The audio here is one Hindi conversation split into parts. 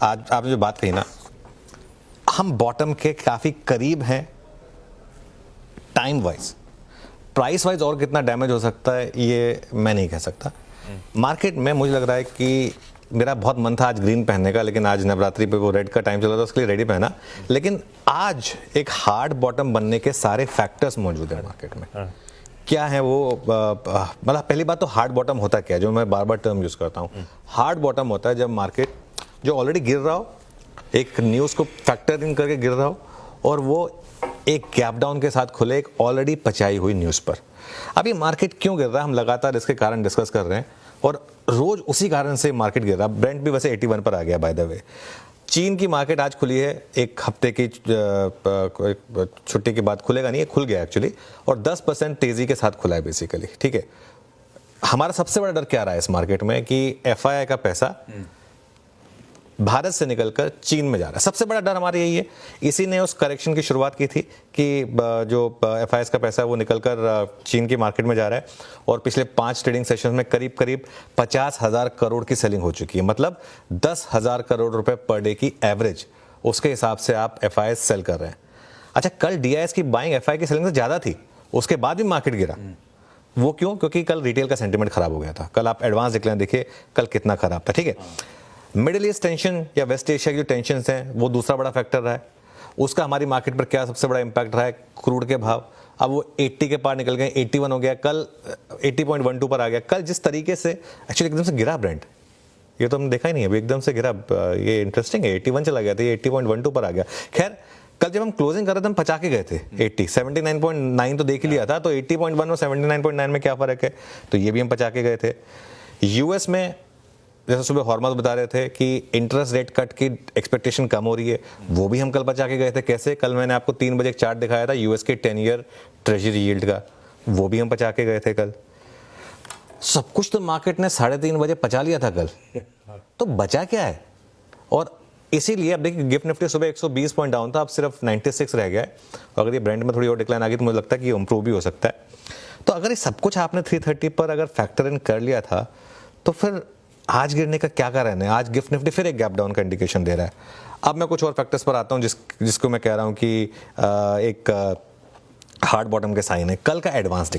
आज आपने जो बात कही ना, हम बॉटम के काफ़ी करीब हैं टाइम वाइज। प्राइस वाइज और कितना डैमेज हो सकता है ये मैं नहीं कह सकता। मार्केट में मुझे लग रहा है कि मेरा बहुत मन था आज ग्रीन पहनने का, लेकिन आज नवरात्रि पे वो रेड का टाइम चला था, उसके लिए रेडी पहना। लेकिन आज एक हार्ड बॉटम बनने के सारे फैक्टर्स मौजूद हैं मार्केट में। क्या है वो, मतलब पहली बात तो हार्ड बॉटम होता क्या है, जो मैं बार बार टर्म यूज़ करता हूँ। हार्ड बॉटम होता है जब मार्केट जो ऑलरेडी गिर रहा हो, एक न्यूज़ को फैक्टर इन करके गिर रहा हो, और वो एक गैप डाउन के साथ खुले एक ऑलरेडी पचाई हुई न्यूज़ पर। अभी मार्केट क्यों गिर रहा है, हम लगातार इसके कारण डिस्कस कर रहे हैं, और रोज उसी कारण से मार्केट गिर रहा है। ब्रेंट भी वैसे 81 पर आ गया बाय द वे। चीन की मार्केट आज खुली है, एक हफ्ते की छुट्टी के बाद खुलेगा नहीं, खुल गया एक्चुअली, और 10% तेजी के साथ खुला है बेसिकली। ठीक है, हमारा सबसे बड़ा डर क्या रहा है इस मार्केट में कि एफआईआई का पैसा भारत से निकलकर चीन में जा रहा है। सबसे बड़ा डर हमारा यही है। इसी ने उस करेक्शन की शुरुआत की थी कि जो एफआईआई का पैसा है वो निकलकर चीन की मार्केट में जा रहा है, और पिछले 5 ट्रेडिंग सेशंस में करीब करीब 50,000 करोड़ की सेलिंग हो चुकी है। मतलब 10,000 करोड़ रुपए पर डे की एवरेज, उसके हिसाब से आप एफआईआई सेल कर रहे हैं। अच्छा, कल डीआईएस की बाइंग एफआईआई की सेलिंग से ज़्यादा थी, उसके बाद भी मार्केट गिरा। वो क्यों? क्योंकि कल रिटेल का सेंटीमेंट खराब हो गया था। कल आप एडवांस डिक्लाइन देखिए कल कितना खराब था। ठीक है, मिडिल ईस्ट टेंशन या वेस्ट एशिया की जो टेंशन हैं वो दूसरा बड़ा फैक्टर रहा है। उसका हमारी मार्केट पर क्या सबसे बड़ा इंपैक्ट रहा है? क्रूड के भाव। अब वो 80 के पार निकल गए, 81 हो गया, कल 80.12 पर आ गया। कल जिस तरीके से एक्चुअली एकदम से गिरा ब्रेंट, ये तो हमने देखा ही नहीं, अभी एकदम से गिरा। ये इंटरेस्टिंग है, 81 चला गया था, ये 80.12 पर आ गया। खैर, कल जब हम क्लोजिंग कर रहे थे हम पचा के गए थे 79.9 तो देख ही लिया था, तो 80.1 और 79.9 में क्या फर्क है, तो ये भी हम पचा के गए थे। यूएस में जैसे सुबह हॉर्मस बता रहे थे कि इंटरेस्ट रेट कट की एक्सपेक्टेशन कम हो रही है, वो भी हम कल बचा के गए थे। कैसे? कल मैंने आपको 3 बजे एक चार्ट दिखाया था यूएस के 10 ईयर ट्रेजरी यील्ड का, वो भी हम बचा के गए थे कल। सब कुछ तो मार्केट ने 3:30 बजे पचा लिया था कल, तो बचा क्या है? और इसीलिए अब देखिए गिफ्ट निफ्टी सुबह 120 पॉइंट डाउन था, अब सिर्फ 96 रह गया है। अगर ये ब्रेंट में थोड़ी और डिक्लाइन आ गई तो मुझे लगता है कि ये इंप्रूव भी हो सकता है। तो अगर ये सब कुछ आपने 330 पर अगर फैक्टर इन कर लिया था, तो फिर आज गिरने का क्या कारण है? आज गिफ्ट निफ्टी फिर एक गैप डाउन का इंडिकेशन दे रहा है। अब मैं कुछ और फैक्टर्स पर आता हूं जिसको मैं कह रहा हूं कि एक हार्ड बॉटम के साइन है। कल का एडवांस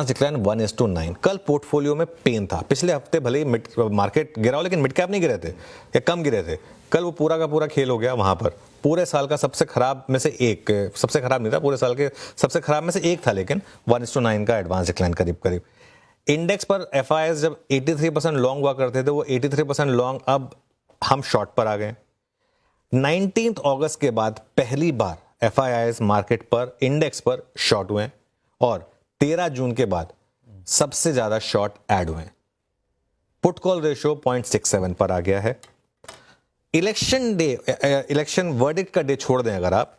डिक्लाइन 1:9। कल पोर्टफोलियो में पेन था। पिछले हफ्ते भले ही मार्केट गिरा हो, लेकिन मिड कैप नहीं गिरे थे या कम गिरे थे। कल वो पूरा का पूरा खेल हो गया वहां पर। पूरे साल का सबसे खराब में से एक, सबसे खराब नहीं था, पूरे साल के सबसे खराब में से एक था, लेकिन 1:9 का एडवांस डिक्लाइन करीब करीब। इंडेक्स पर एफआईआईज जब 83% लॉन्ग हुआ करते थे, वो 83% लॉन्ग अब हम शॉर्ट पर आ गए। 19 अगस्त के बाद पहली बार एफआईआईज मार्केट पर इंडेक्स पर शॉर्ट हुए, और 13 जून के बाद सबसे ज्यादा शॉर्ट ऐड हुए। पुट कॉल रेशियो 0.67 पर आ गया है। इलेक्शन वर्डिक्ट का डे छोड़ दें अगर आप,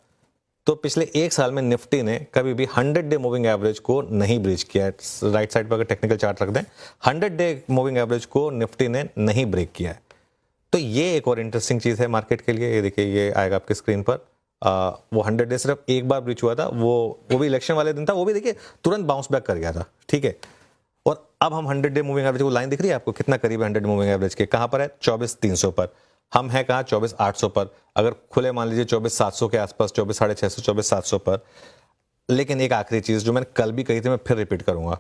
तो पिछले एक साल में निफ्टी ने कभी भी 100 डे मूविंग एवरेज को नहीं ब्रीच किया है। राइट साइड पर अगर टेक्निकल चार्ट रख दें, 100 डे मूविंग एवरेज को निफ्टी ने नहीं ब्रेक किया है। तो ये एक और इंटरेस्टिंग चीज है मार्केट के लिए। ये देखिए, ये आएगा आपकी स्क्रीन पर। वो 100 डे सिर्फ एक बार ब्रीच हुआ था, वो भी इलेक्शन वाले दिन था, वो भी देखिए तुरंत बाउंस बैक कर गया था। ठीक है, और अब हम 100 डे मूविंग एवरेज, वो लाइन दिख रही है आपको कितना करीब है 100 डे मूविंग एवरेज के? कहां पर है? 24,300 पर। हम हैं कहां? 24,800 पर। अगर खुले मान लीजिए 24,700 के आसपास, 24,650, 24,700 पर। लेकिन एक आखिरी चीज जो मैंने कल भी कही थी, मैं फिर रिपीट करूंगा,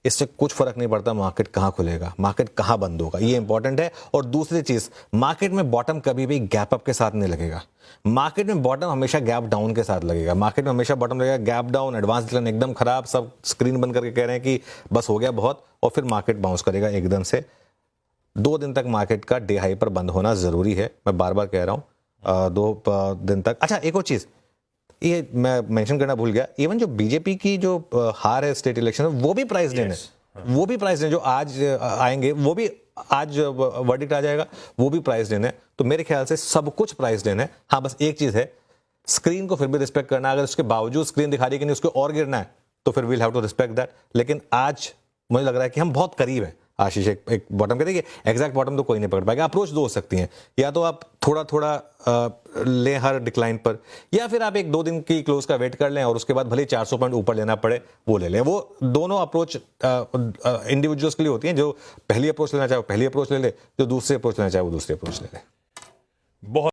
इससे कुछ फर्क नहीं पड़ता मार्केट कहां खुलेगा, मार्केट कहां बंद होगा, ये इंपॉर्टेंट है। और दूसरी चीज, मार्केट में बॉटम कभी भी गैप अप के साथ नहीं लगेगा। मार्केट में बॉटम हमेशा गैप डाउन के साथ लगेगा। मार्केट में हमेशा बॉटम लगेगा गैप डाउन, एडवांस डिक्लाइन एकदम खराब, सब स्क्रीन बंद करके कह रहे हैं कि बस हो गया बहुत, और फिर मार्केट बाउंस करेगा एकदम से। 2 दिन तक मार्केट का डे हाई पर बंद होना जरूरी है, मैं बार बार कह रहा हूं, 2 दिन तक। अच्छा, एक और चीज ये मैं मेंशन करना भूल गया, इवन जो बीजेपी की जो हार है स्टेट इलेक्शन में, वो भी प्राइस देने, वो भी प्राइस देने जो आज आएंगे, वो भी आज वर्डिक्ट आ जाएगा, वो भी प्राइस देने। तो मेरे ख्याल से सब कुछ प्राइस देने। हाँ, बस एक चीज है, स्क्रीन को फिर भी रिस्पेक्ट करना। अगर उसके बावजूद स्क्रीन दिखा रही है कि नहीं उसको और गिरना है, तो फिर we'll have to respect that. लेकिन आज मुझे लग रहा है कि हम बहुत करीब हैं आशीष एक बॉटम के, देखिए एग्जैक्ट बॉटम तो कोई नहीं पकड़ पाएगा। अप्रोच दो हो सकती हैं, या तो आप थोड़ा थोड़ा लें हर डिक्लाइन पर, या फिर आप 1-2 दिन की क्लोज का वेट कर लें और उसके बाद भले 400 पॉइंट ऊपर लेना पड़े वो ले लें। वो दोनों अप्रोच इंडिविजुअल्स के लिए होती हैं। जो पहली अप्रोच लेना चाहे वो पहली अप्रोच ले ले, जो दूसरी अप्रोच लेना चाहे वो दूसरी अप्रोच ले ले। बहुत